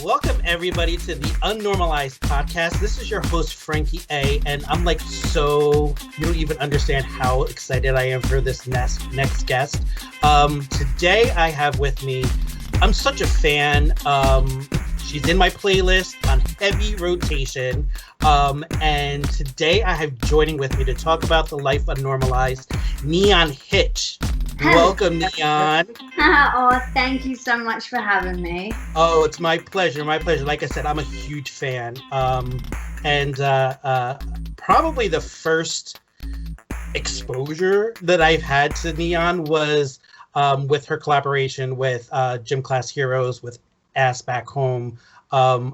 Welcome everybody to the Unnormalized podcast. This is your host, Frankie A, and I'm like you don't even understand how excited I am for this next guest. Today I have with me, I'm such a fan. She's in my playlist on heavy rotation. And today I have joining with me to talk about the life unnormalized, NEON HITCH. Welcome, NEON. Oh, thank you so much for having me. Oh, it's my pleasure. My pleasure. Like I said, I'm a huge fan. And probably the first exposure that I've had to NEON was with her collaboration with Gym Class Heroes with Ass Back Home. I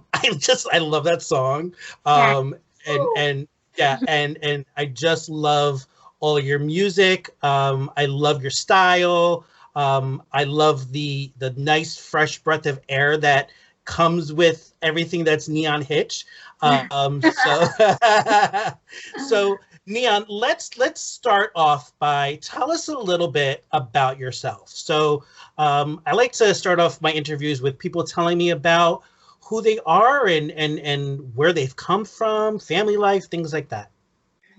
love that song. And I just love all your music. I love your style. I love the nice fresh breath of air that comes with everything that's NEON HITCH. So NEON, let's start off by tell us a little bit about yourself. So I like to start off my interviews with people telling me about who they are and where they've come from, family life, things like that.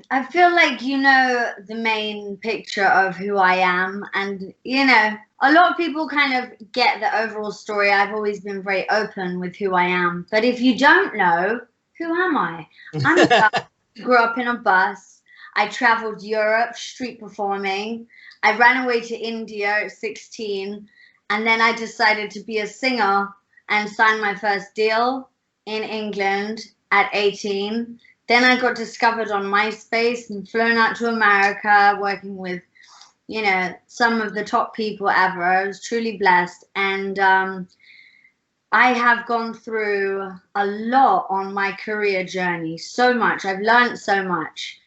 I feel like you know the main picture of who I am, and you know, a lot of people kind of get the overall story. I've always been very open with who I am, but if you don't know, who am I? I'm a girl who grew up in a bus. I traveled Europe street performing. I ran away to India at 16, and then I decided to be a singer and signed my first deal in England at 18. Then I got discovered on MySpace and flown out to America, working with, you know, some of the top people ever. I was truly blessed. And I have gone through a lot on my career journey, so much. I've learned so much.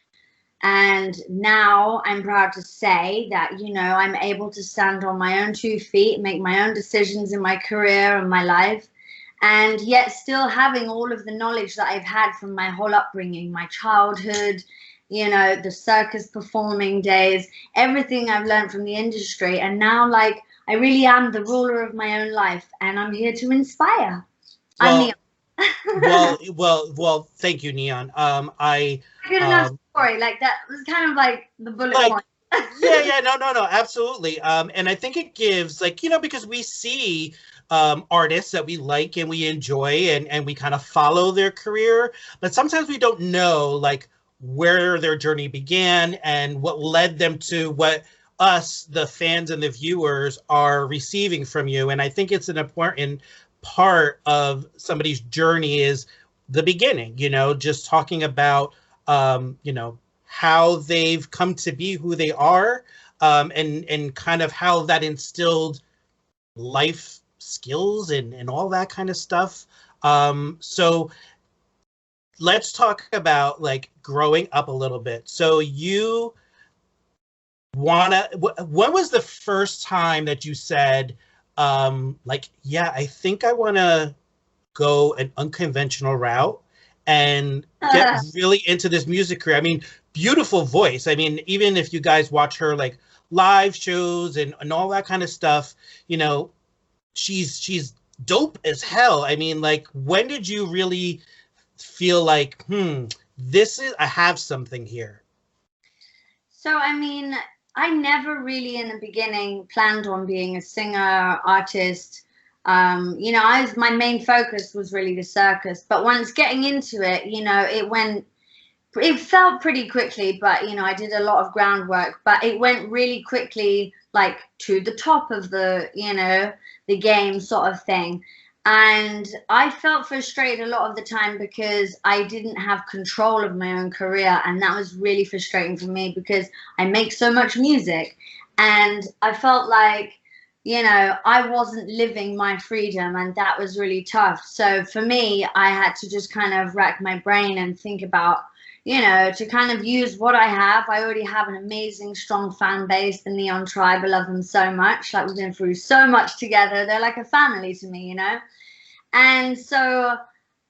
And now I'm proud to say that, you know, I'm able to stand on my own 2 feet, make my own decisions in my career and my life. And yet still having all of the knowledge that I've had from my whole upbringing, my childhood, you know, the circus performing days, everything I've learned from the industry. And now, like, I really am the ruler of my own life, and I'm here to inspire. I'm NEON. well, thank you, NEON. Good enough story. Like, that was kind of like the bullet point. No, absolutely. And I think it gives, like, you know, because we see artists that we like and we enjoy and we kind of follow their career, but sometimes we don't know like where their journey began and what led them to what us, the fans and the viewers, are receiving from you. And I think it's an important part of somebody's journey is the beginning, you know, just talking about you know, how they've come to be who they are, and kind of how that instilled life skills and all that kind of stuff. So let's talk about like growing up a little bit. So when was the first time that you said, like, yeah, I think I want to go an unconventional route and get really into this music career? I mean, beautiful voice. I mean, even if you guys watch her like live shows and all that kind of stuff, you know, she's dope as hell. I mean, like, when did you really feel like, I have something here? So, I mean, I never really in the beginning planned on being a singer, artist. You know, my main focus was really the circus, but once getting into it, you know, it felt pretty quickly, but, you know, I did a lot of groundwork, but it went really quickly, like to the top of the, you know, the game sort of thing. And I felt frustrated a lot of the time because I didn't have control of my own career. And that was really frustrating for me because I make so much music and I felt like, you know, I wasn't living my freedom, and that was really tough. So for me, I had to just kind of rack my brain and think about, you know, to kind of use what I have. I already have an amazing, strong fan base, the NEON Tribe. I love them so much. Like, we've been through so much together. They're like a family to me, you know? And so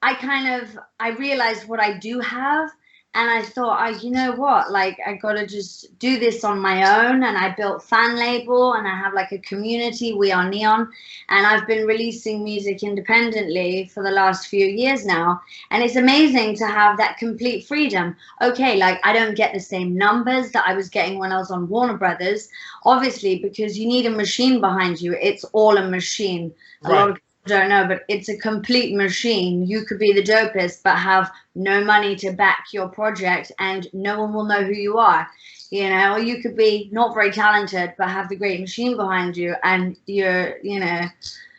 I realized what I do have, And I thought, oh, you know what? Like, I gotta just do this on my own. And I built fan label, and I have like a community. We are Neon, and I've been releasing music independently for the last few years now. And it's amazing to have that complete freedom. Okay, like I don't get the same numbers that I was getting when I was on Warner Brothers, obviously, because you need a machine behind you. It's all a machine. A lot of don't know, but it's a complete machine. You could be the dopest but have no money to back your project, and no one will know who you are, you know. Or you could be not very talented but have the great machine behind you, and you're, you know,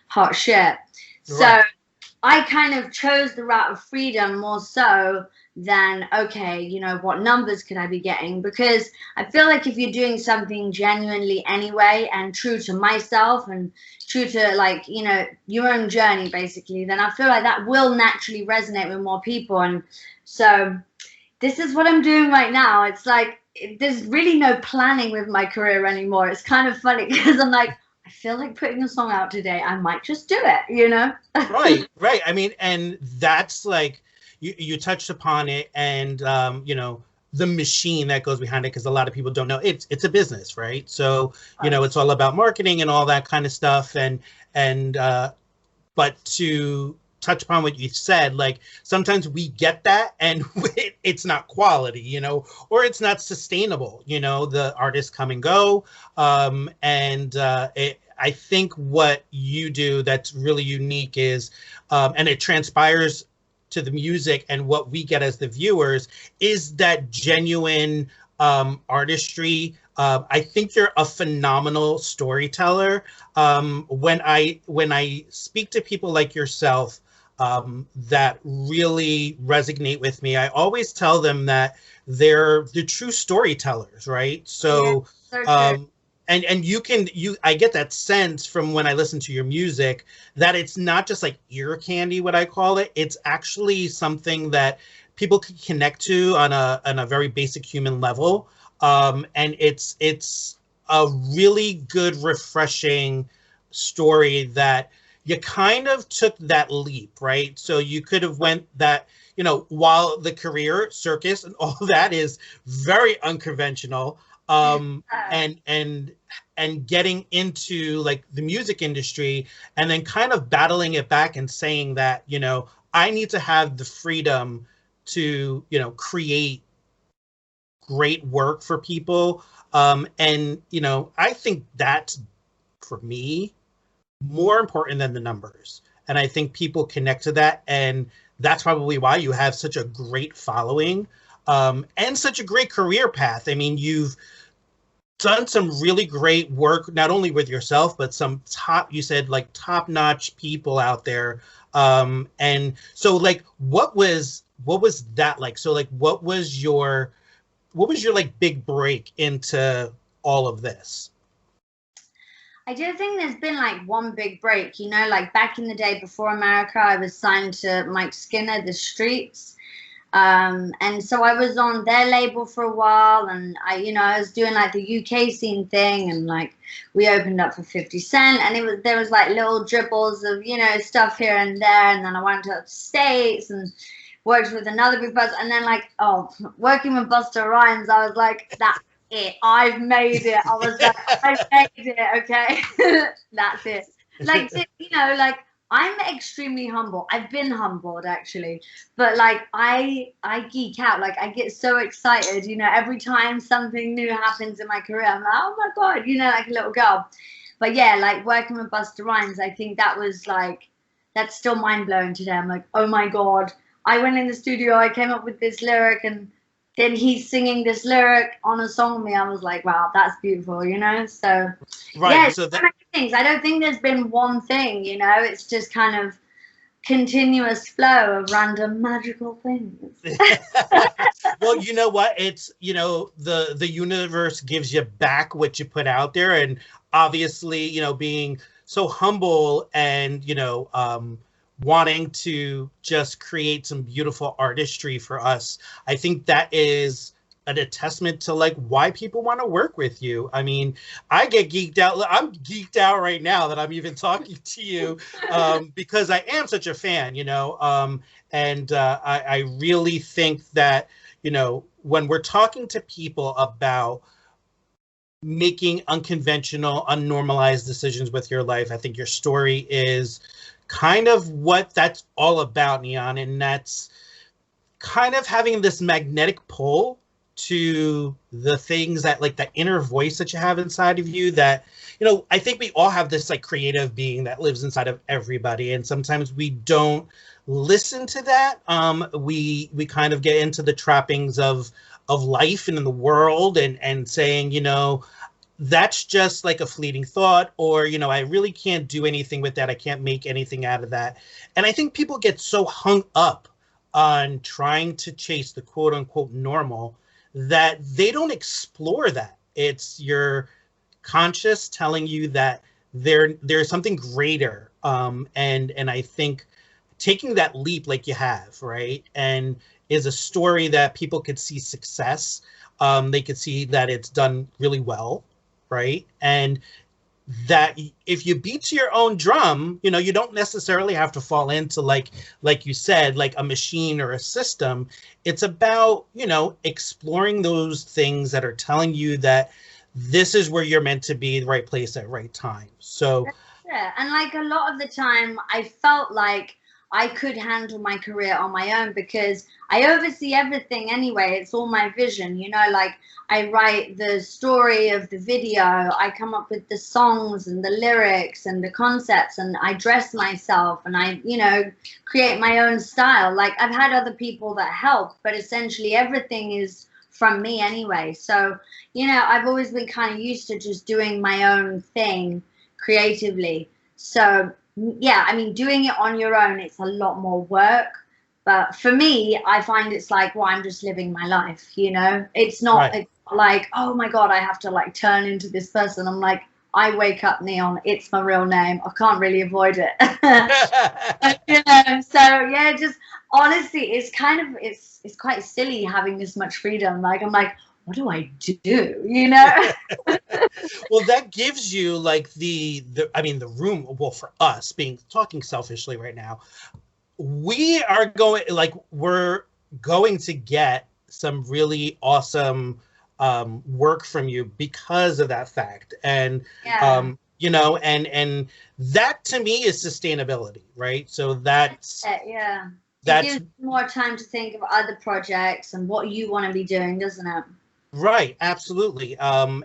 hot shit. So I kind of chose the route of freedom more so than, okay, you know, what numbers could I be getting? Because I feel like if you're doing something genuinely anyway and true to myself and true to, like, you know, your own journey basically, then I feel like that will naturally resonate with more people. And so this is what I'm doing right now. It's like there's really no planning with my career anymore. It's kind of funny because I'm like, I feel like putting a song out today. I might just do it, you know? Right. I mean, and that's like, you touched upon it, and you know, the machine that goes behind it, because a lot of people don't know it's a business, right? So, you know, it's all about marketing and all that kind of stuff, and but to touch upon what you said, like sometimes we get that and it's not quality, you know, or it's not sustainable, you know. The artists come and go, I think what you do that's really unique is, and it transpires to the music and what we get as the viewers, is that genuine artistry. I think you're a phenomenal storyteller. When I speak to people like yourself that really resonate with me, I always tell them that they're the true storytellers, right? So, and I get that sense from when I listen to your music that it's not just like ear candy, what I call it. It's actually something that people can connect to on a very basic human level. And it's a really good, refreshing story that you kind of took that leap, right? So you could have went that, you know, while the career circus and all that is very unconventional, and getting into like the music industry, and then kind of battling it back and saying that, you know, I need to have the freedom to, you know, create great work for people. And, you know, I think that's, for me, more important than the numbers. And I think people connect to that. And that's probably why you have such a great following, and such a great career path. I mean, you've done some really great work, not only with yourself, but some you said like top-notch people out there. And so like, what was that like? So like, what was your like big break into all of this? I do think there's been like one big break, you know, like back in the day before America, I was signed to Mike Skinner, The Streets. And so I was on their label for a while, and I was doing like the UK scene thing, and like we opened up for 50 Cent, and there was like little dribbles of, you know, stuff here and there. And then I went to the States and worked with another big buzz. And then like, working with Busta Rhymes, I was like, that's it. I've made it. I was like, I've made it. Okay. That's it. Like, you know, like, I'm extremely humble. I've been humbled actually, but like I geek out. Like I get so excited, you know, every time something new happens in my career. I'm like, oh my God, you know, like a little girl. But yeah, like working with Busta Rhymes, I think that was like, that's still mind blowing today. I'm like, oh my God. I went in the studio, I came up with this lyric, and then he's singing this lyric on a song with me. I was like, wow, that's beautiful, you know? So, yeah, so many things. I don't think there's been one thing, you know? It's just kind of continuous flow of random magical things. Well, you know what? It's, you know, the universe gives you back what you put out there. And obviously, you know, being so humble and, you know, wanting to just create some beautiful artistry for us. I think that is a testament to like why people want to work with you. I mean, I get geeked out. I'm geeked out right now that I'm even talking to you, because I am such a fan, you know, and I really think that, you know, when we're talking to people about making unconventional, unnormalized decisions with your life, I think your story is kind of what that's all about, Neon. And that's kind of having this magnetic pull to the things that, like, that inner voice that you have inside of you, that, you know, I think we all have this like creative being that lives inside of everybody, and sometimes we don't listen to that. We kind of get into the trappings of life and in the world, and saying, you know, that's just like a fleeting thought, or, you know, I really can't do anything with that, I can't make anything out of that. And I think people get so hung up on trying to chase the quote unquote normal that they don't explore that. It's your conscious telling you that there's something greater. And I think taking that leap like you have, right, and is a story that people could see success. They could see that it's done really well, right? And that if you beat to your own drum, you know, you don't necessarily have to fall into like you said, like a machine or a system. It's about, you know, exploring those things that are telling you that this is where you're meant to be, the right place at right time. So yeah, and like a lot of the time I felt like I could handle my career on my own because I oversee everything anyway. It's all my vision, you know, like I write the story of the video, I come up with the songs and the lyrics and the concepts, and I dress myself, and I, you know, create my own style. Like I've had other people that help, but essentially everything is from me anyway. So, you know, I've always been kind of used to just doing my own thing creatively. So yeah, I mean, doing it on your own, it's a lot more work. But for me, I find it's like, well, I'm just living my life, you know? It's not right. like, oh my God, I have to like turn into this person. I'm like, I wake up Neon, it's my real name. I can't really avoid it. You know, so yeah, just honestly, it's kind of, it's quite silly having this much freedom. Like, I'm like, what do I do? You know? Well, that gives you like the I mean, the room. Well, for us, being talking selfishly right now, we're going to get some really awesome work from you because of that fact. And Yeah. you know, and that to me is sustainability, right? So Yeah. It that's gives you more time to think of other projects and what you want to be doing, doesn't it? right, absolutely. And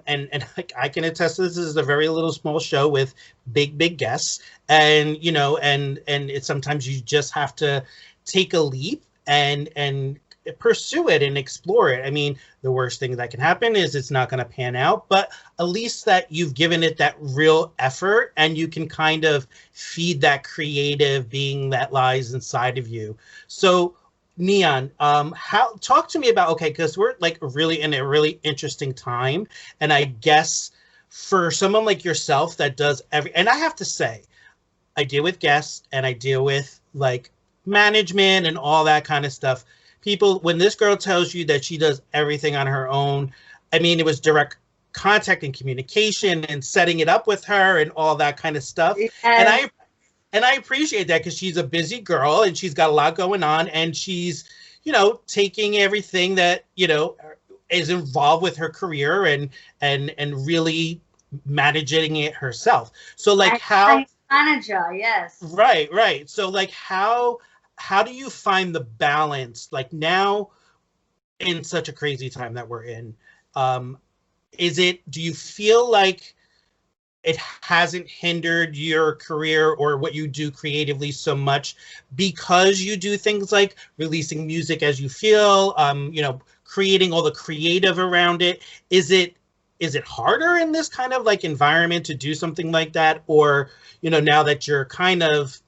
I can attest to this. This is a very little small show with big guests, and you know, and it's sometimes you just have to take a leap and pursue it and explore it. I mean, the worst thing that can happen is it's not going to pan out, but at least that you've given it that real effort, and you can kind of feed that creative being that lies inside of you. So Neon, how talk to me about, okay, because we're like really in a really interesting time, and I guess for someone like yourself that does and I have to say, I deal with guests and I deal with like management and all that kind of stuff. People, when this girl tells you that she does everything on her own, I mean, it was direct contact and communication and setting it up with her and all that kind of stuff. And Yes. I appreciate that because she's a busy girl and she's got a lot going on, and she's, you know, taking everything that, you know, is involved with her career and really managing it herself. So like how, I manager, yes. right. So like how do you find the balance like now in such a crazy time that we're in? Um, do you feel like it hasn't hindered your career or what you do creatively so much because you do things like releasing music as you feel, you know, creating all the creative around it? Is it harder in this kind of like environment to do something like that? Or, you know, now that you're kind of,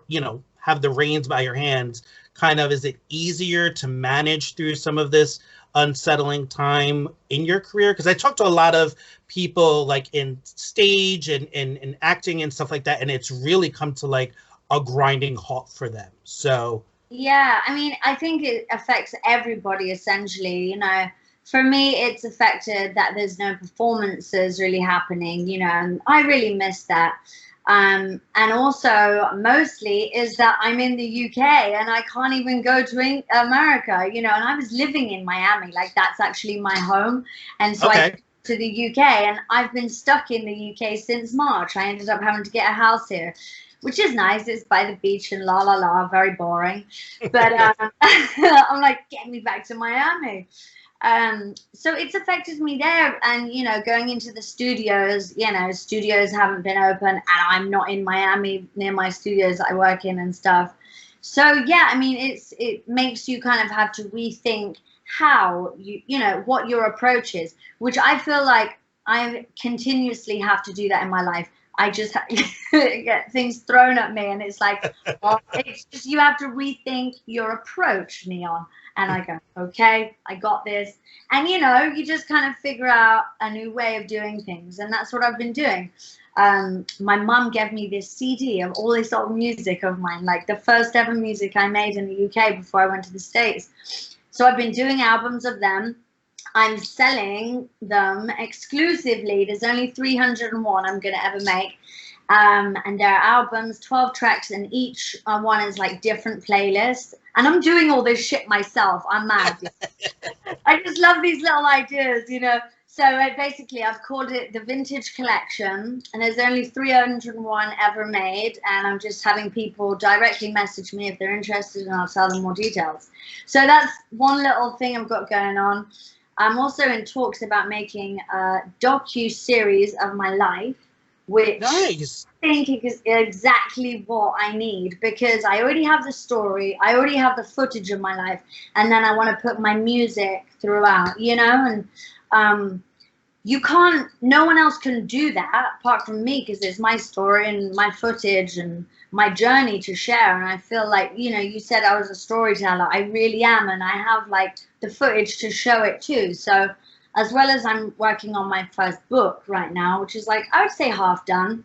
you know, have the reins by your hands, kind of, is it easier to manage through some of this unsettling time in your career? Because I talked to a lot of people like in stage and acting and stuff like that, and it's really come to like a grinding halt for them. So Yeah, I mean, I think it affects everybody essentially, you know. For me, it's affected that there's no performances really happening, you know, and I really miss that. And also mostly is that I'm in the UK and I can't even go to America, you know, and I was living in Miami, like that's actually my home. And so I to the UK and I've been stuck in the UK since March. I ended up having to get a house here, which is nice. It's by the beach and la la la, very boring. But I'm like, get me back to Miami. So it's affected me there, and you know, going into the studios, you know, studios haven't been open and I'm not in Miami near my studios that I work in and stuff. So yeah, I mean, it makes you kind of have to rethink how you know what your approach is, which I feel like I continuously have to do that in my life. I just get things thrown at me and it's like, well, it's just, you have to rethink your approach, Neon. And I go, okay, I got this. And, you know, you just kind of figure out a new way of doing things. And that's what I've been doing. My mum gave me this CD of all this old music of mine, like the first ever music I made in the UK before I went to the States. So I've been doing albums of them. I'm selling them exclusively. There's only 301 I'm going to ever make. And there are albums, 12 tracks, and each one is like different playlists. And I'm doing all this shit myself. I'm mad. I just love these little ideas, you know. So basically, I've called it the Vintage Collection, and there's only 301 ever made. And I'm just having people directly message me if they're interested, and I'll tell them more details. So that's one little thing I've got going on. I'm also in talks about making a docu-series of my life, which nice. I think is exactly what I need, because I already have the story, I already have the footage of my life, and then I want to put my music throughout, you know, and you can't, no one else can do that apart from me, because it's my story and my footage and my journey to share. And I feel like, you know, you said I was a storyteller. I really am, and I have like the footage to show it too. So as well as I'm working on my first book right now, which is like, I would say half done,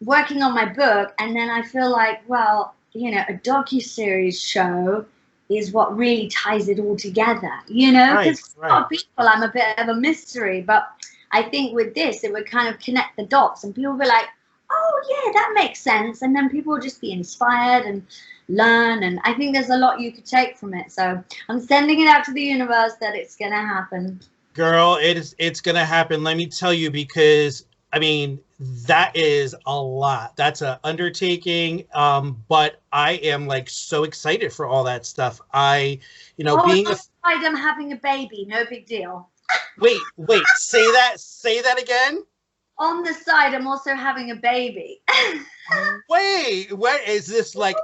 working on my book. And then I feel like, well, you know, a docu-series show is what really ties it all together, you know, because a lot of people, I'm a bit of a mystery, but I think with this, it would kind of connect the dots and people will be like, oh yeah, that makes sense. And then people will just be inspired and learn. And I think there's a lot you could take from it. So I'm sending it out to the universe that it's going to happen. Girl, it's going to happen. Let me tell you, because I mean, that is a lot. That's an undertaking. But I am like so excited for all that stuff. You know, being I'm having a baby, no big deal. Wait, say that again. On the side, I'm also having a baby. Wait, what is this like?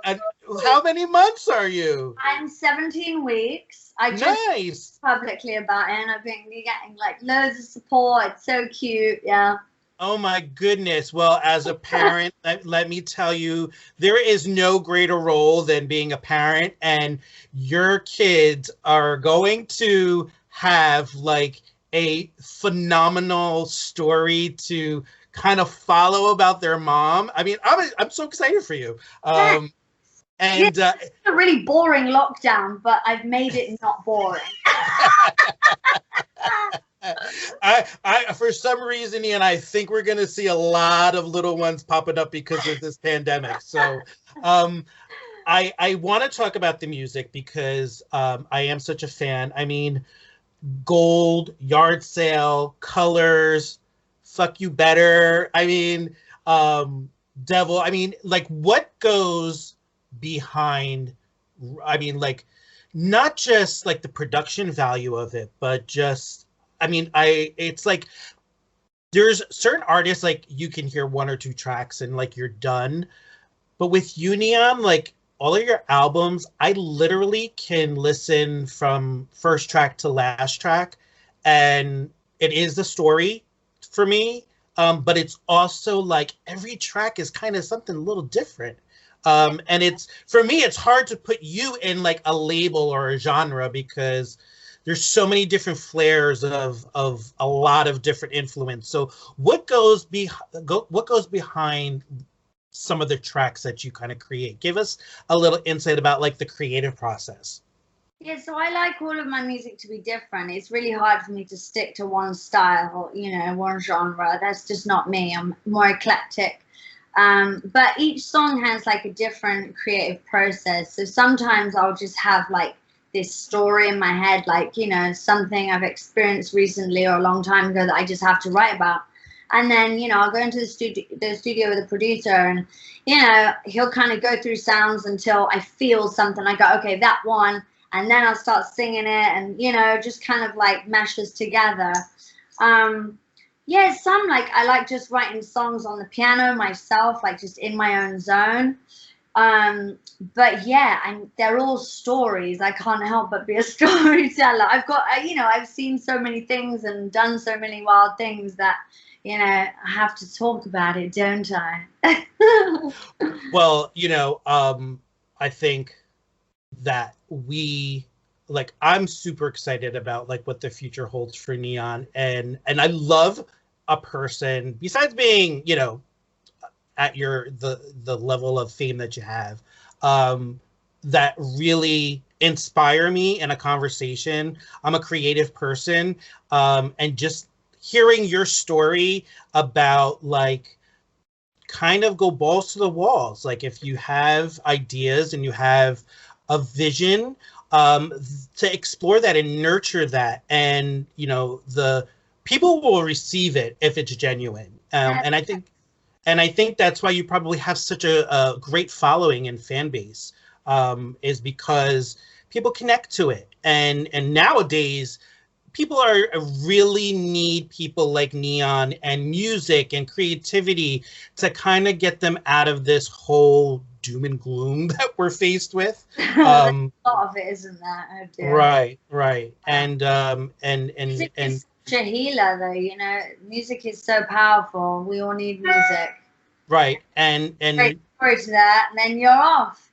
How many months are you? I'm 17 weeks. I just publicly about it, and I've been getting like loads of support. It's so cute, yeah. Oh my goodness. Well, as a parent, let me tell you, there is no greater role than being a parent, and your kids are going to have like a phenomenal story to kind of follow about their mom. I mean, I'm so excited for you. And it's a really boring lockdown, but I've made it not boring. I for some reason, Ian, I think we're gonna see a lot of little ones popping up because of this pandemic. So I want to talk about the music because I am such a fan. I mean, Gold, Yard Sale, Colors, Fuck You Better. I mean, Devil. I mean, like, what goes behind, I mean, like, not just like the production value of it, but just, I mean, it's like, there's certain artists, like, you can hear one or two tracks and like you're done. But with UNeon, like, all of your albums, I literally can listen from first track to last track, and it is the story for me. But it's also like every track is kind of something a little different. And it's, for me, it's hard to put you in like a label or a genre because there's so many different flares of a lot of different influence. So what goes behind some of the tracks that you kind of create? Give us a little insight about like the creative process. Yeah, so I like all of my music to be different. It's really hard for me to stick to one style, you know, one genre. That's just not me. I'm more eclectic. But each song has like a different creative process. So sometimes I'll just have like this story in my head, like, you know, something I've experienced recently or a long time ago that I just have to write about. And then, you know, I'll go into the studio with a producer, and, you know, he'll kind of go through sounds until I feel something. I go, okay, that one. And then I'll start singing it, and, you know, just kind of like meshes together. Yeah, some, like, I like just writing songs on the piano myself, like just in my own zone. But yeah, they're all stories. I can't help but be a storyteller. I've got, you know, I've seen so many things and done so many wild things that, you know, I have to talk about it, don't I? Well, you know, I think that I'm super excited about like what the future holds for Neon, and I love a person besides being, you know, at the level of fame that you have, that really inspire me in a conversation. I'm a creative person, and just hearing your story about like kind of go balls to the walls. Like if you have ideas and you have a vision, to explore that and nurture that, and you know, the people will receive it if it's genuine. And I think that's why you probably have such a great following and fan base, is because people connect to it. And nowadays, people really need people like Neon and music and creativity to kind of get them out of this whole doom and gloom that we're faced with. A lot of it, isn't that? Oh dear. Right. And music is such a healer, though. You know, music is so powerful. We all need music. Right, and Great story to that, and then you're off.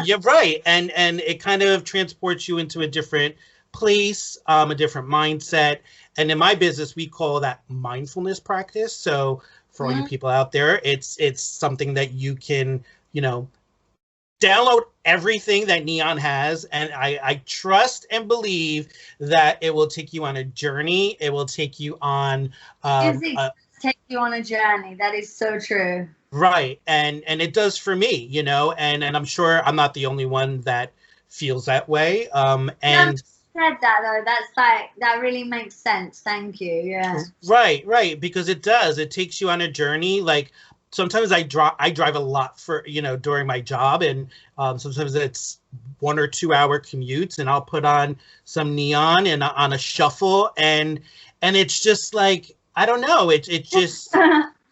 you're right, and it kind of transports you into a different place, a different mindset. And in my business, we call that mindfulness practice. So for all you people out there, it's something that you can, you know, download everything that Neon has, and I trust and believe that it will take you on a journey. It will take you on take you on a journey. That is so true. Right, and it does for me, you know, and I'm sure I'm not the only one that feels that way. And no, said that though. That's like, that really makes sense. Thank you. Yeah. Right, because it does. It takes you on a journey. Like sometimes I drive a lot for, you know, during my job, and sometimes it's 1 or 2 hour commutes, and I'll put on some Neon and on a shuffle, and it's just like, I don't know. It just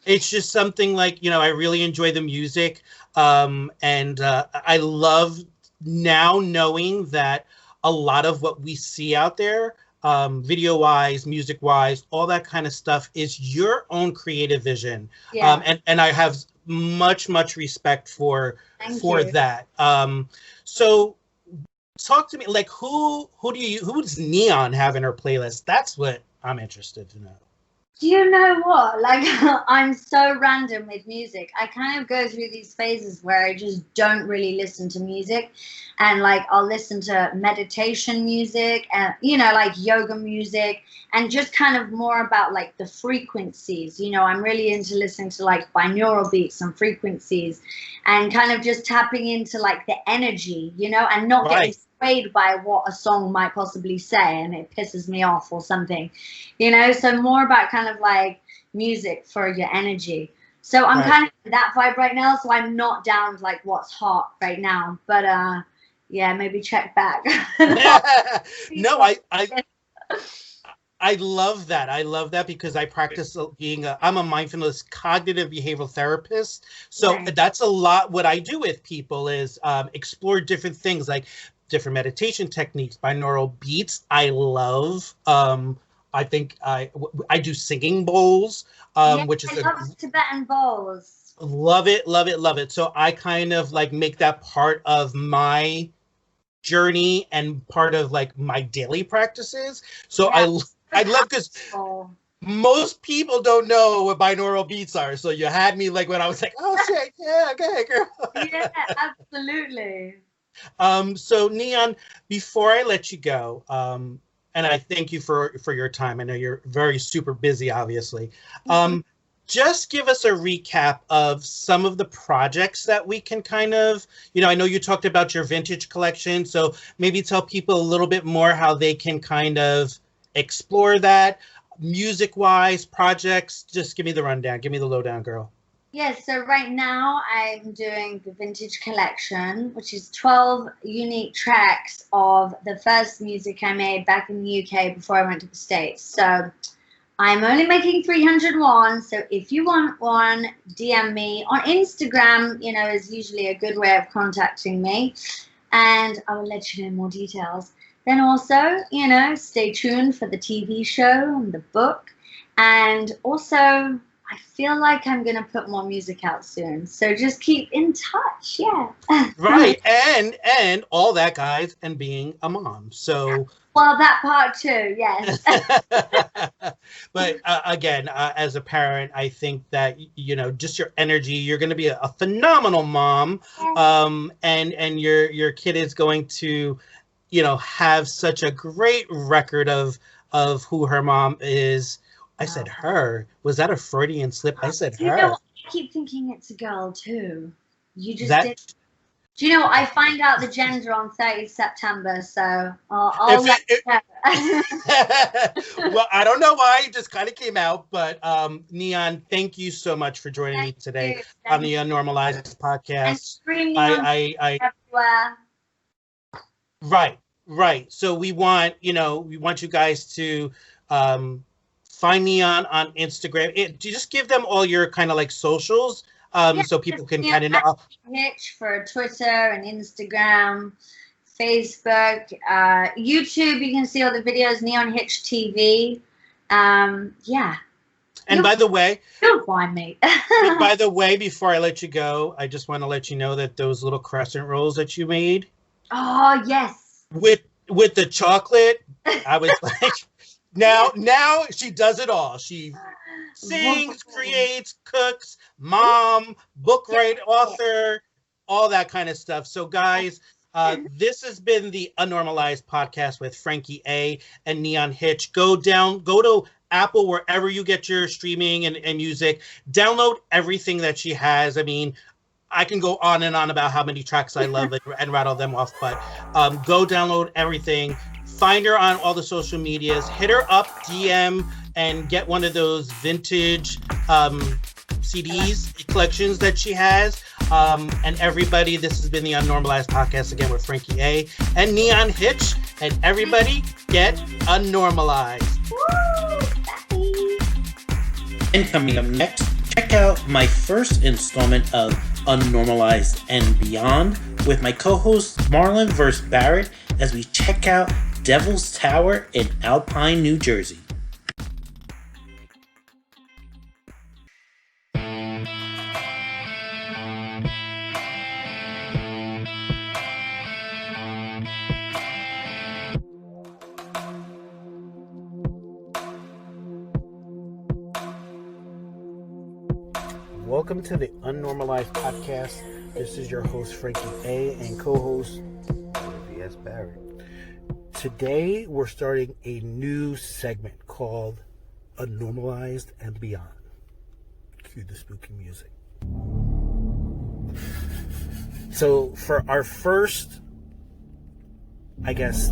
it's just something like, you know, I really enjoy the music, and I love now knowing that a lot of what we see out there, video wise, music wise, all that kind of stuff is your own creative vision. Yeah. And I have much respect for you. that. So talk to me, like who does Neon have in her playlist? That's what I'm interested to know. Do you know what? Like, I'm so random with music. I kind of go through these phases where I just don't really listen to music. And, like, I'll listen to meditation music and, you know, like yoga music, and just kind of more about, like, the frequencies. You know, I'm really into listening to, like, binaural beats and frequencies, and kind of just tapping into, like, the energy, you know, and not getting swayed by what a song might possibly say and it pisses me off or something, you know. So more about kind of like music for your energy. So I'm kind of in that vibe right now, so I'm not down with like what's hot right now, but yeah, maybe check back. No, I love that. I love that because I practice I'm a mindfulness cognitive behavioral therapist. So that's a lot what I do with people is explore different things, like different meditation techniques, binaural beats. I love. I think I do singing bowls, which is I love Tibetan bowls. Love it. So I kind of like make that part of my journey and part of like my daily practices. So I love, because most people don't know what binaural beats are. So you had me like when I was like, oh shit, yeah, okay, girl. Yeah, absolutely. So Neon, before I let you go, and I thank you for your time. I know you're very super busy, obviously. just give us a recap of some of the projects that we can kind of, I know you talked about your vintage collection, so maybe tell people a little bit more how they can kind of explore that music-wise, projects. Just give me the rundown. Give me the lowdown, girl. Yes, so right now I'm doing the vintage collection, which is 12 unique tracks of the first music I made back in the UK before I went to the States. So I'm only making 301, so if you want one, DM me. On Instagram, is usually a good way of contacting me, and I will let you know more details. Then also, stay tuned for the TV show and the book, and also I feel like I'm going to put more music out soon. So just keep in touch. Yeah. Right. And all that, guys, and being a mom. So. Well, that part too. Yes. But again, as a parent, I think that, just your energy, you're going to be a phenomenal mom. And your kid is going to, have such a great record of who her mom is. I said her. Was that a Freudian slip? I said her. I keep thinking it's a girl too. You just did. Do I find out the gender on 30th September, so I'll let you know. Well, I don't know why it just kind of came out, but Neon, thank you so much for joining me today on the Unnormalized podcast. And streaming everywhere. Right. So we want you guys to find Neon on Instagram. Do you just give them all your kind of like socials so people can kind of know? Hitch for Twitter and Instagram, Facebook, YouTube. You can see all the videos. Neon Hitch TV. Yeah. And by the way, you'll find me. By the way, before I let you go, I just want to let you know that those little crescent rolls that you made. Oh yes. With the chocolate, I was like. Now she does it all. She sings, creates, cooks, mom, book writer, author, all that kind of stuff. So guys, this has been the Unnormalized podcast with Frankie A and Neon Hitch. Go to Apple, wherever you get your streaming and music. Download everything that she has. I mean, I can go on and on about how many tracks I love and rattle them off, but go download everything. Find her on all the social medias. Hit her up, DM, and get one of those vintage CDs, collections that she has. And everybody, this has been the Unnormalized podcast again with Frankie A and Neon Hitch. And everybody, get unnormalized. Woo! And coming up next, check out my first installment of Unnormalized and Beyond with my co-host Marlon vs. Barrett as we check out Devil's Tower in Alpine, New Jersey. Welcome to the Unnormalized podcast. This is your host Frankie A and co-host VS Barrett. Today we're starting a new segment called Unnormalized and Beyond. Cue the spooky music. So for our first, I guess,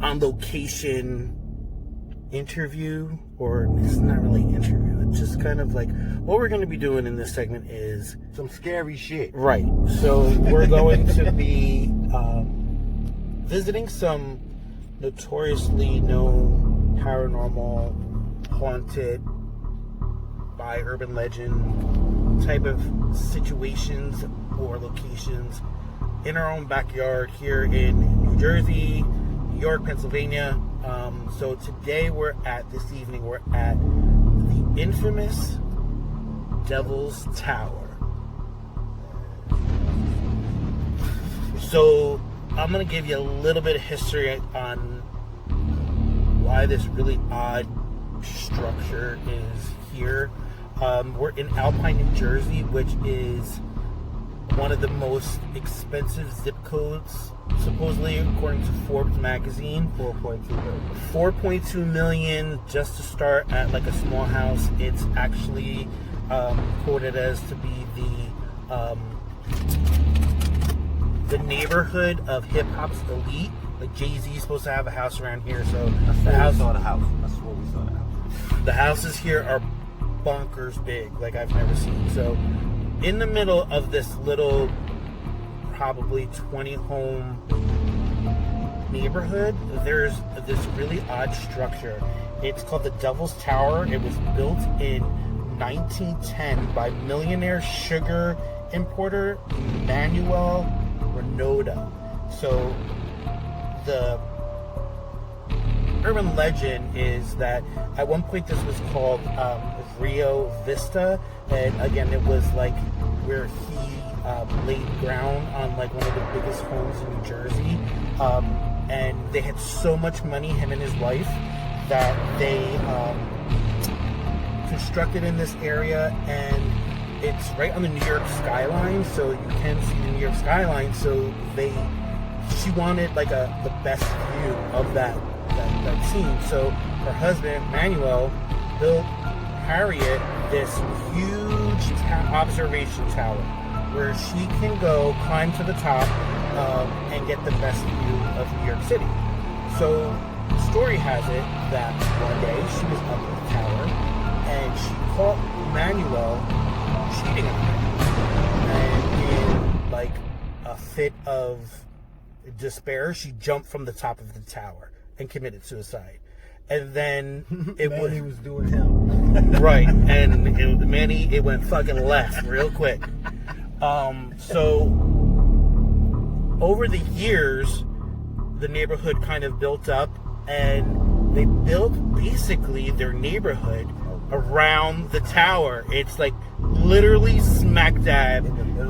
on location interview, or it's not really interview, it's just kind of like what we're going to be doing in this segment is some scary shit. Right. So we're going to be visiting some notoriously known paranormal, haunted by urban legend type of situations or locations in our own backyard here in New Jersey, New York, Pennsylvania. So today this evening we're at the infamous Devil's Tower. So I'm going to give you a little bit of history on why this really odd structure is here. We're in Alpine, New Jersey, which is one of the most expensive zip codes, supposedly according to Forbes magazine. 4.2 million. 4.2 million just to start at like a small house. It's actually quoted as to be the neighborhood of hip hop's elite. Like Jay-Z's supposed to have a house around here, so That's where we saw the house. the houses here are bonkers big, like I've never seen. So in the middle of this little, probably 20 home neighborhood, there's this really odd structure. It's called the Devil's Tower. It was built in 1910 by millionaire sugar importer Manuel Renoda. So the urban legend is that at one point this was called Rio Vista, and again it was like where he laid ground on like one of the biggest homes in New Jersey, and they had so much money, him and his wife, that they constructed in this area, and it's right on the New York skyline, so you can see the New York skyline. So she wanted like the best view of that scene. So her husband Manuel built Harriet this huge observation tower where she can go climb to the top and get the best view of New York City. So the story has it that one day she was up in the tower and she caught Manuel cheating on her, and in like a fit of despair she jumped from the top of the tower and committed suicide. And then Manny was doing him. Right, and it went fucking left real quick. So over the years the neighborhood kind of built up, and they built basically their neighborhood around the tower. It's like literally smack dab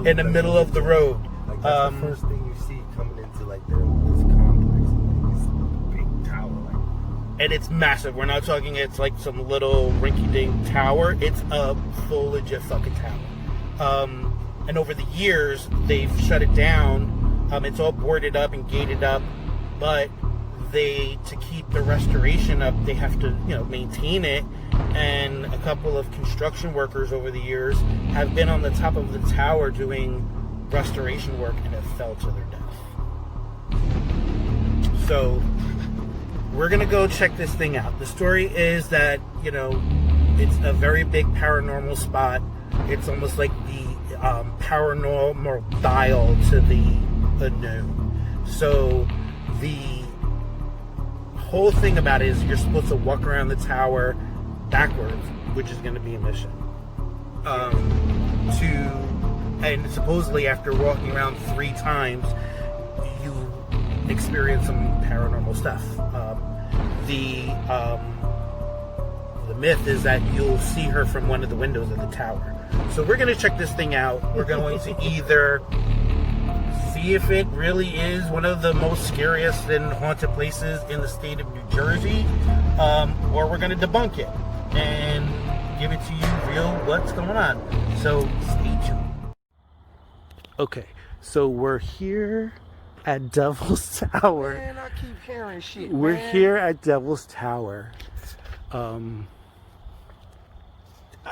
in the middle of the road. Like that's the first thing you see coming into like this complex, this big tower. Like, and it's massive. We're not talking it's like some little rinky-dink tower. It's a full legit fucking tower. And over the years they've shut it down. It's all boarded up and gated up, but to keep the restoration up, they have to, maintain it. And a couple of construction workers over the years have been on the top of the tower doing restoration work, and it fell to their death. So we're gonna go check this thing out. The story is that, it's a very big paranormal spot. It's almost like the paranormal dial to the unknown. So the whole thing about it is you're supposed to walk around the tower backwards, which is going to be a mission. And supposedly after walking around 3 times, you experience some paranormal stuff. The myth is that you'll see her from one of the windows of the tower. So we're going to check this thing out. We're going to either see if it really is one of the most scariest and haunted places in the state of New Jersey, or we're going to debunk it and give it to you real what's going on. So stay tuned. Okay, so we're here at Devil's Tower. man, I keep hearing shit. We're man. here at Devil's Tower.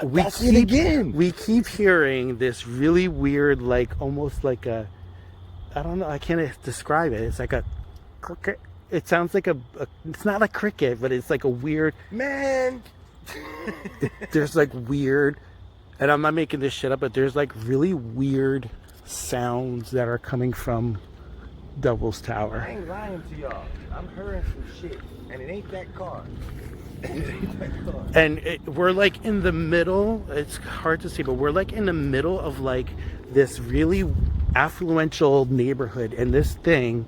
That's it again. We keep hearing this really weird, like almost like a, I don't know, I can't describe it. It's like a cricket. It sounds like it's not a cricket, but it's like a weird, Man. there's like weird, and I'm not making this shit up, but there's like really weird sounds that are coming from Devil's I Tower. ain't lying to y'all. I'm hearing some shit, and it ain't that car. It ain't that car. And we're like in the middle, it's hard to see, but we're like in the middle of like this really affluential neighborhood, and this thing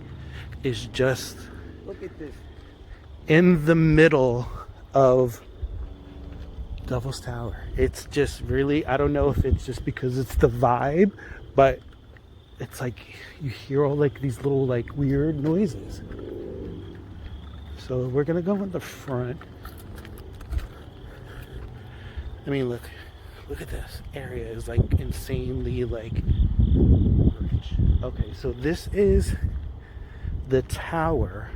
is just Look at this. in the middle of Devil's Tower. It's just really, I don't know if it's just because it's the vibe, but it's like you hear all like these little like weird noises. So we're gonna go in the front. I mean, look at this area is like insanely like Hitch. Okay, so this is the tower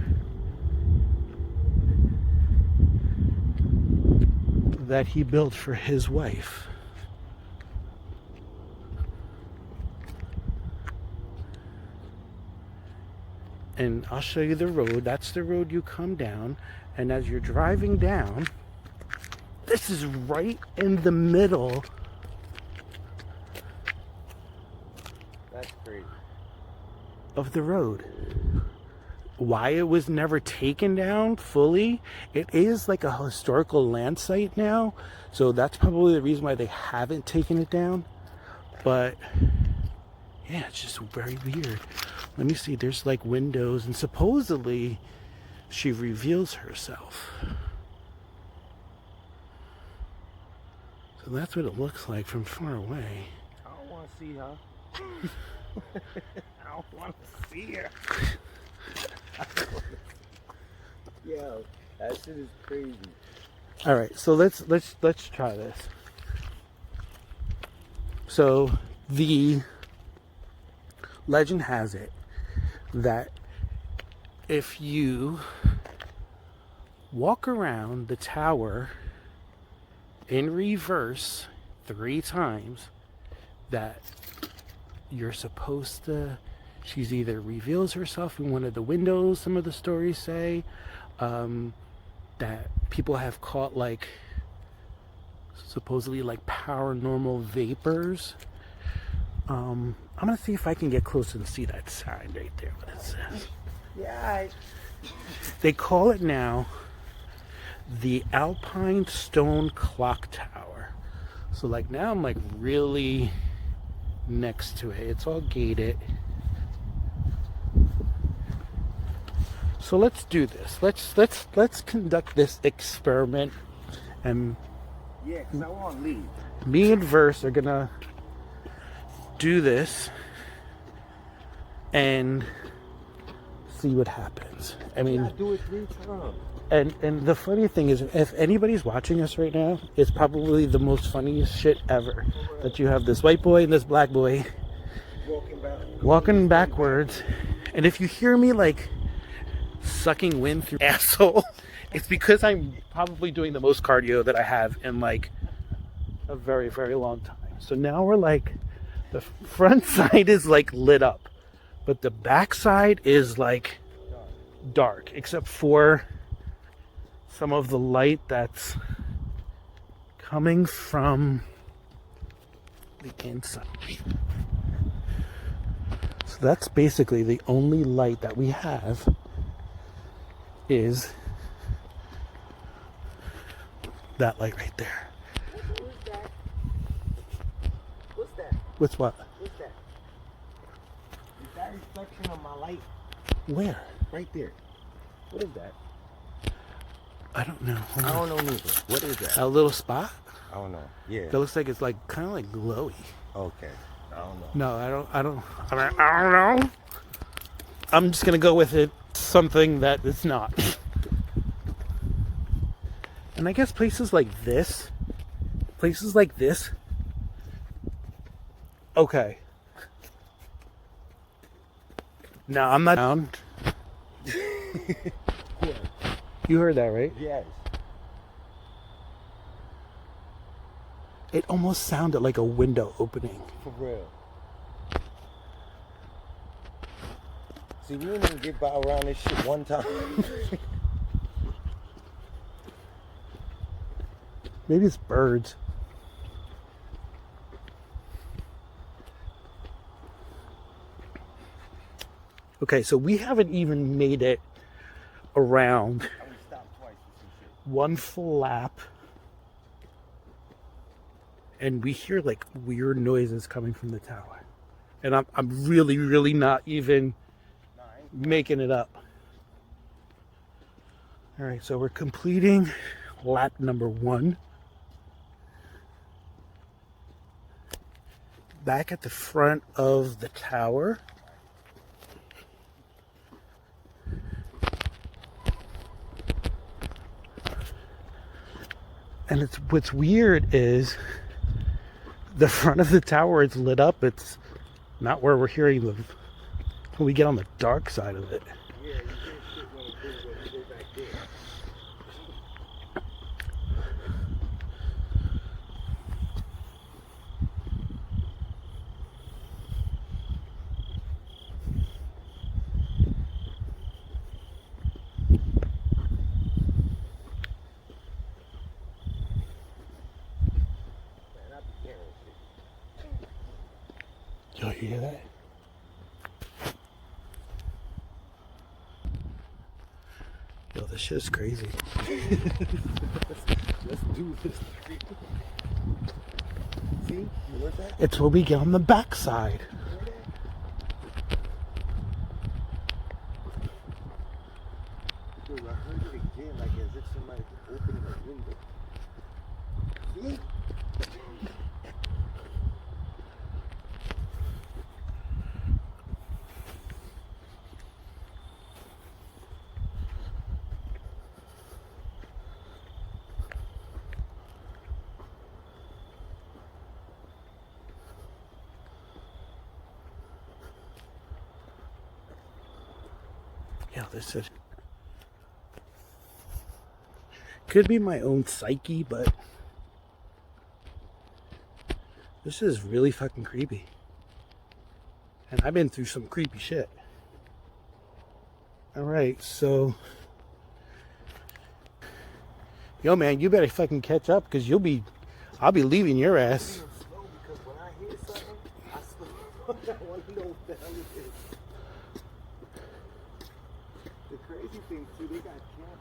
that he built for his wife. And I'll show you the road. That's the road you come down. And as you're driving down, this is right in the middle. That's crazy. Of the road. Why it was never taken down fully, it is like a historical land site now. So that's probably the reason why they haven't taken it down. But yeah, it's just very weird. Let me see, there's like windows, and supposedly she reveals herself. So that's what it looks like from far away. I don't want to see her. I don't want to see her. Yo, that shit is crazy. All right, so let's try this. So the legend has it that if you walk around the tower in reverse 3 times, that you're supposed to, she's either reveals herself in one of the windows, some of the stories say, that people have caught like supposedly like paranormal vapors. I'm gonna see if I can get closer and see that sign right there, what it says. Yeah. They call it now the Alpine Stone Clock Tower. So like now I'm like really next to it. It's all gated. So let's do this. Let's conduct this experiment, and Yeah, because I want to leave. me and Verse are gonna do this and see what happens. I mean, I do it 3 times. and the funny thing is, if anybody's watching us right now, it's probably the most funniest shit ever. That you have this white boy and this black boy walking backwards, and if you hear me like sucking wind through asshole, it's because I'm probably doing the most cardio that I have in like a very, very long time. So now we're like, the front side is like lit up, but the back side is like dark, except for some of the light that's coming from the inside. So that's basically the only light that we have, is that light right there. What's that? What's that? What's what? What's that? Is that reflection on my light? Where? Right there. What is that? I don't know. Hold I on. don't know neither. What is that? A little spot? I don't know. Yeah. That looks like it's like kind of like glowy. Okay. I don't know. No, I don't know. I'm just gonna go with it. Something that it's not. And I guess places like this. Okay. No, I'm not down. Yeah. You heard that, right? Yes. It almost sounded like a window opening. For real. See, we didn't even get by around this shit one time. Maybe it's birds. Okay, so we haven't even made it around I would stop twice to see shit. one full lap. And we hear like weird noises coming from the tower. And I'm really, really not even making it up. All right, so we're completing lap number 1. Back at the front of the tower. And what's weird is the front of the tower is lit up. It's Not where we're hearing the. When we get on the dark side of it. Yeah, you hear shit when it goes back there. Y'all hear that? Yo, this shit's crazy. Let's do this. See? You heard that? It's where we get on the backside. Dude, I heard it again, like as if somebody opening a window. See? Yeah, this is. Could be my own psyche, but this is really fucking creepy. And I've been through some creepy shit. Alright, so. Yo, man, you better fucking catch up because I'll be leaving your ass. Slow because when I hear something, I slow. I want to know what the hell it is. The crazy thing too,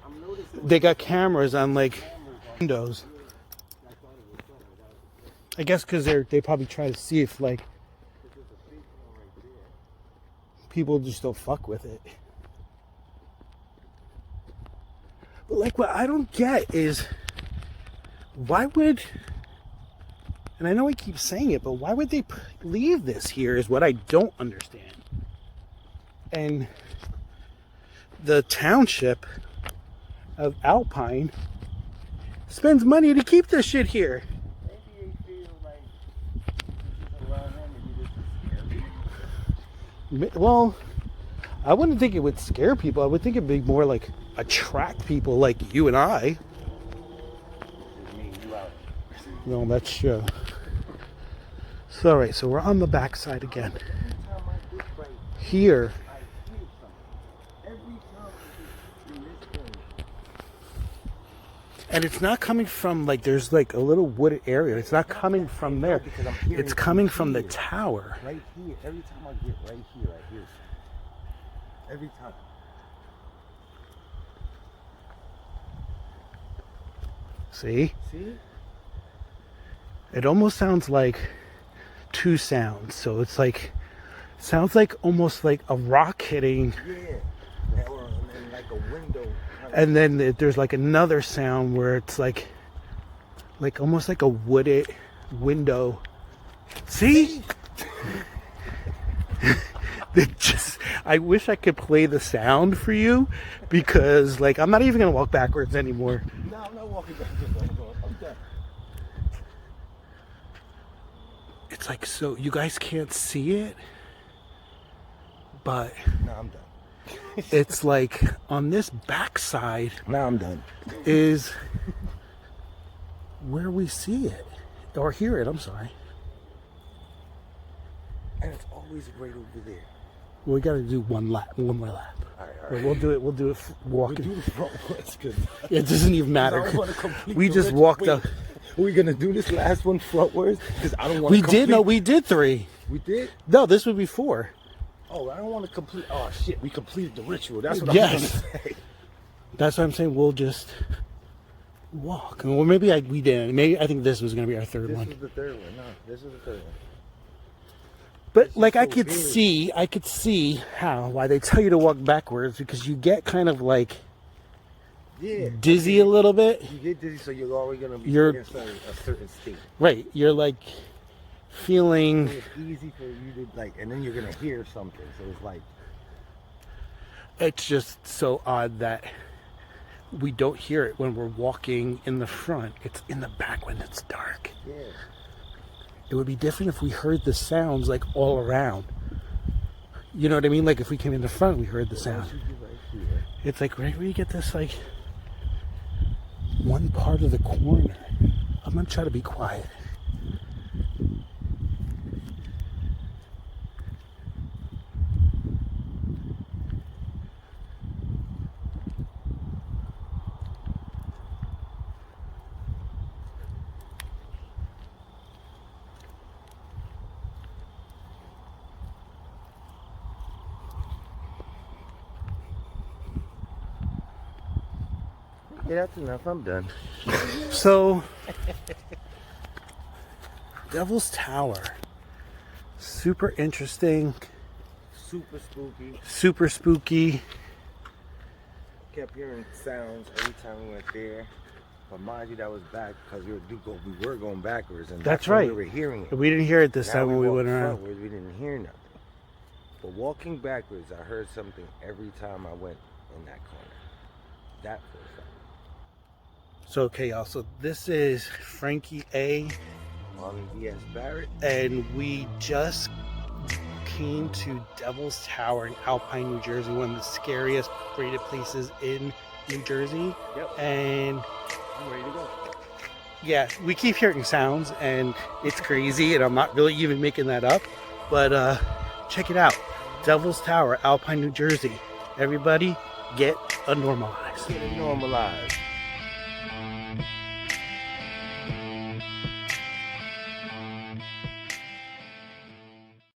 I'm noticing. They got cameras on like windows. I guess because they probably try to see if like people just don't fuck with it. But like what I don't get is why would, and I know I keep saying it, but why would they leave this here is what I don't understand. And the township of Alpine spends money to keep this shit here. Maybe they feel like this is around them, maybe this is scary. Well, I wouldn't think it would scare people. I would think it'd be more like attract people like you and I. No, that's true. So, alright, so we're on the backside again. Here. And it's not coming from, like, there's like a little wooded area. It's not coming from there. It's coming from the tower. Right here. Every time I get right here, I hear something. Every time. See? See? It almost sounds like two sounds. So it's like, sounds like almost like a rock hitting. Yeah. Or and like a window. And then there's like another sound where it's like almost like a wooded window. See? I wish I could play the sound for you because like I'm not even gonna walk backwards anymore. No, I'm not walking backwards. I'm done. It's like, so you guys can't see it, but No, I'm done. it's like on this backside Now I'm done. is where we see it or hear it. I'm sorry. And it's always right over there. We got to do one more lap. All right. We'll do it walking. We'll do the front ones because It doesn't even matter. I don't want to complete We the just rest. walked Wait, up. Are we gonna do this last one frontwards? Because I don't want. We did 3. We did. No, this would be 4. Oh, I don't want to complete. Oh shit, we completed the ritual. That's what Yes. I was gonna say. That's what I'm saying. We'll just walk. Well, maybe we didn't. Maybe I think this was going to be our third This one. was the third one. No, this is the third one. But like so I could big. see why they tell you to walk backwards because you get kind of like dizzy a little bit. You get dizzy, so you're already gonna be You're- in a certain state. Right. You're like feeling. It's easy for you to like, and then you're gonna hear something. So it's like, It's just so odd that we don't hear it when we're walking in the front. It's in the back when it's dark. yeah. It would be different if we heard the sounds like all around. You know what I mean? Like if we came in the front, we heard the sound. It's like right where you get this like one part of the corner. I'm gonna try to be quiet. Yeah, that's enough. I'm done. So, Devil's Tower. Super interesting. Super spooky. Super spooky. Kept hearing sounds every time we went there. But mind you, that was back because we were going backwards. And That's when right. We were hearing it. We didn't hear it this Now time when we walked went around. frontwards, we didn't hear nothing. But walking backwards, I heard something every time I went in that corner. That for a fact. So, okay, y'all. So, this is Frankie A. On V.S. Barrett. And we just came to Devil's Tower in Alpine, New Jersey, one of the scariest rated places in New Jersey. Yep. And I'm ready to go. yeah, we keep hearing sounds and it's crazy, and I'm not really even making that up. But check it out. Devil's Tower, Alpine, New Jersey. Everybody get unnormalized. Get it normalized.